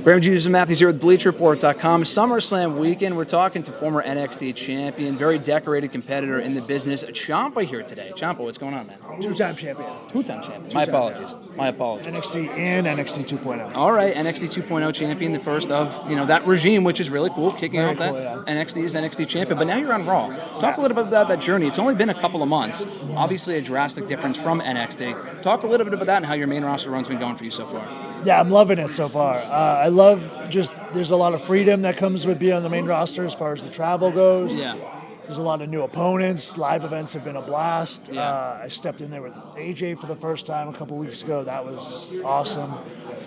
Graham Jesus and Matthews here with BleacherReport.com. SummerSlam weekend. We're talking to former NXT champion, very decorated competitor in the business, Ciampa here today. Ciampa, what's going on, man? Two-time champion. Two-time champion. My apologies. My apologies. NXT and NXT 2.0. All right, NXT 2.0 champion, the first of that regime, which is really cool, kicking Very out that cool, yeah. NXT is NXT champion. But now you're on Raw. Talk a little bit about that journey. It's only been a couple of months. Obviously, a drastic difference from NXT. Talk a little bit about that and how your main roster run's been going for you so far. Yeah, I'm loving it so far. I love there's a lot of freedom that comes with being on the main roster as far as the travel goes. Yeah. There's a lot of new opponents. Live events have been a blast. Yeah. I stepped in there with AJ for the first time a couple weeks ago. That was awesome.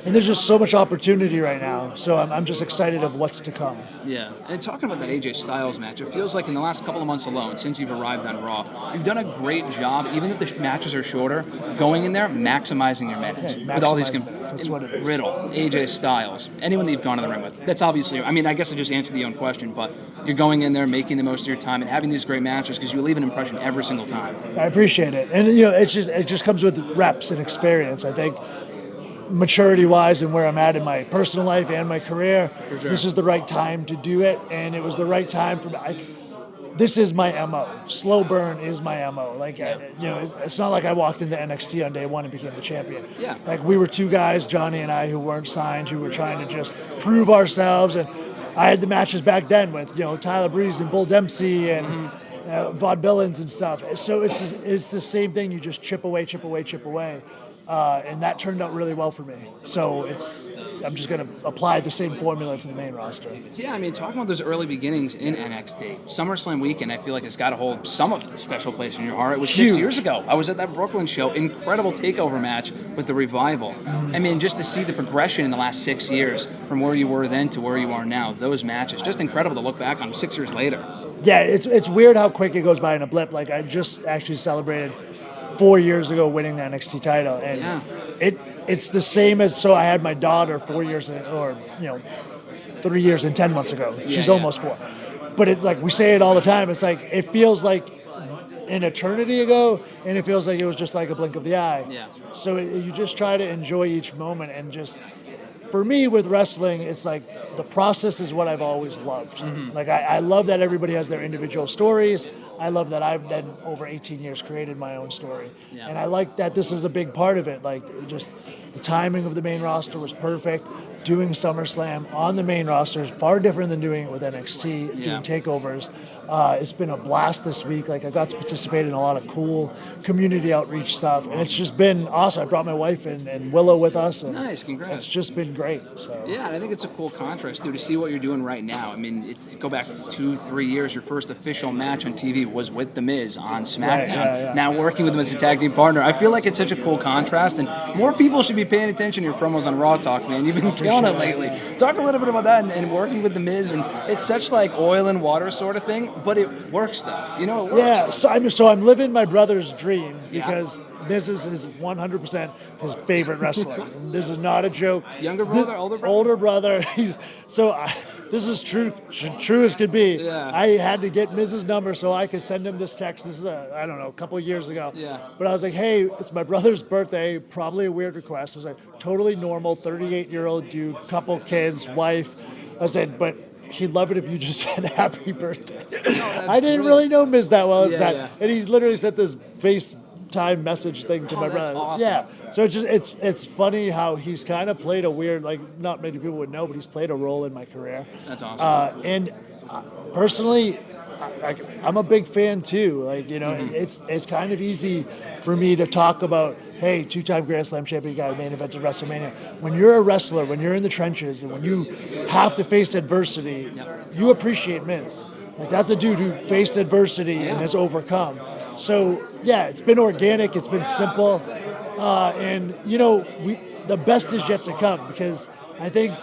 And there's just so much opportunity right now. So I'm just excited of what's to come. Yeah. And talking about that AJ Styles match, it feels like in the last couple of months alone, since you've arrived on Raw, you've done a great job, even if the matches are shorter, going in there, maximizing your minutes. Yeah, with all these minutes. That's what it is. Riddle, AJ Styles, anyone that you've gone to the ring with. That's obviously, I mean, I guess I just answered the own question, but you're going in there, making the most of your time, and having these great matches because you leave an impression every single time. I appreciate it. And, it just comes with reps and experience. I think maturity-wise and where I'm at in my personal life and my career, sure. This is the right time to do it, and it was the right time for me. This is my MO. Slow burn is my MO. It's not like I walked into NXT on day one and became the champion. Yeah. Like, we were two guys, Johnny and I, who weren't signed, who were trying to just prove ourselves, and I had the matches back then with, Tyler Breeze and Bull Dempsey and vaudevillains and stuff. So it's the same thing. You just chip away. And that turned out really well for me. So I'm just going to apply the same formula to the main roster. Yeah, I mean, talking about those early beginnings in NXT, SummerSlam weekend, I feel like it's got to hold some of a special place in your heart. It was 6 years ago. I was at that Brooklyn show, incredible takeover match with the Revival. I mean, just to see the progression in the last 6 years from where you were then to where you are now, those matches, just incredible to look back on 6 years later. Yeah, it's weird how quick it goes by in a blip. Like, I just actually celebrated 4 years ago winning the NXT title, and it's the same as, so I had my daughter 4 years 3 years and 10 months ago. She's almost 4, but it's like, we say it all the time. It's like, it feels like an eternity ago, and it feels like it was just like a blink of the eye. Yeah. So you just try to enjoy each moment, and just, for me with wrestling, it's like the process is what I've always loved. Mm-hmm. Like, I love that everybody has their individual stories. I love that I've then over 18 years created my own story. Yeah. And I like that this is a big part of it. Like, just the timing of the main roster was perfect. Doing SummerSlam on the main roster is far different than doing it with NXT, doing takeovers. It's been a blast this week. Like, I got to participate in a lot of cool community outreach stuff, and it's just been awesome. I brought my wife and Willow with us. And nice, congrats. It's just been great. So yeah, and I think it's a cool contrast, too, to see what you're doing right now. I mean, it's to go back 2-3 years, your first official match on TV was with The Miz on SmackDown. Right, yeah. Now working with him as a tag team partner. I feel like it's such a cool contrast, and more people should be paying attention to your promos on Raw Talk, man. You've been killing it lately. Talk a little bit about that and working with The Miz, and it's such like oil and water sort of thing, but it works though. It works. Yeah, so I'm living my brother's dream, because Miz is 100% his favorite wrestler. And this is not a joke. Younger brother, older brother? Older brother. This is true as could be. Yeah. I had to get Miz's number so I could send him this text. This is a couple of years ago. Yeah. But I was like, hey, it's my brother's birthday. Probably a weird request. I was like, totally normal, 38-year-old dude, couple kids, wife. I said, but he'd love it if you just said happy birthday. I didn't really know Miz that well at the time. And he literally sent this FaceTime message thing to my brother. Awesome. Yeah. So it's funny how he's kind of played a weird, like, not many people would know, but he's played a role in my career. That's awesome. And personally, I'm a big fan too. Like, it's kind of easy for me to talk about, hey, two-time Grand Slam champion guy, main event at WrestleMania. When you're a wrestler, when you're in the trenches, and when you have to face adversity, you appreciate Miz. Like, that's a dude who faced adversity and has overcome. So, yeah, it's been organic. It's been simple. And, the best is yet to come, because I think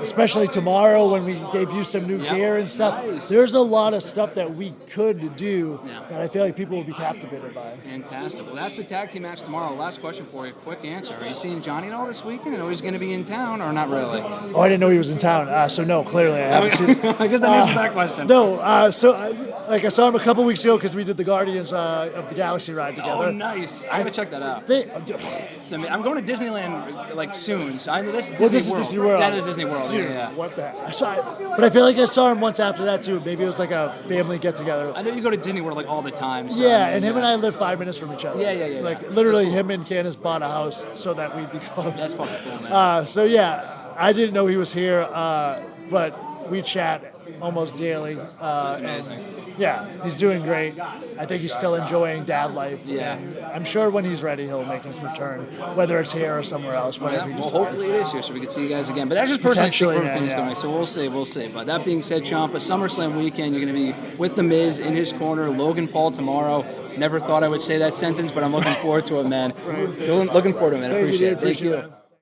especially tomorrow when we debut some new gear and stuff. Nice. There's a lot of stuff that we could do that I feel like people will be captivated by. Fantastic. Well, that's the tag team match tomorrow. Last question for you. Quick answer. Are you seeing Johnny at all this weekend? I know he's going to be in town, or not really? Oh, I didn't know he was in town. So no, clearly I haven't seen. I guess that answers that question. No, I saw him a couple weeks ago because we did the Guardians of the Galaxy ride together. Oh, nice. I gotta check that out. I'm going to Disneyland like soon. So I know this is Disney this is World. Disney World. That is Disney World. Dude, Yeah. what the heck? But I feel like I saw him once after that too. Maybe it was like a family get together. I know you go to Disney World like all the time. So Yeah, and him and I live 5 minutes from each other. Yeah. Like literally, him and Candace bought a house so that we'd be close. That's fucking cool, man. So yeah, I didn't know he was here, but we chat almost daily. That's amazing. And yeah, he's doing great. I think he's still enjoying dad life. Yeah. And I'm sure when he's ready, he'll make his return, whether it's here or somewhere else, whatever he Well, decides. hopefully it is here, so we can see you guys again. But that's just personally Potentially, for man, fans yeah. to me. So we'll see. But that being said, Ciampa, SummerSlam weekend, you're going to be with The Miz in his corner, Logan Paul tomorrow. Never thought I would say that sentence, but I'm looking forward to it, man. Looking forward to it, man. I appreciate it. Thank you.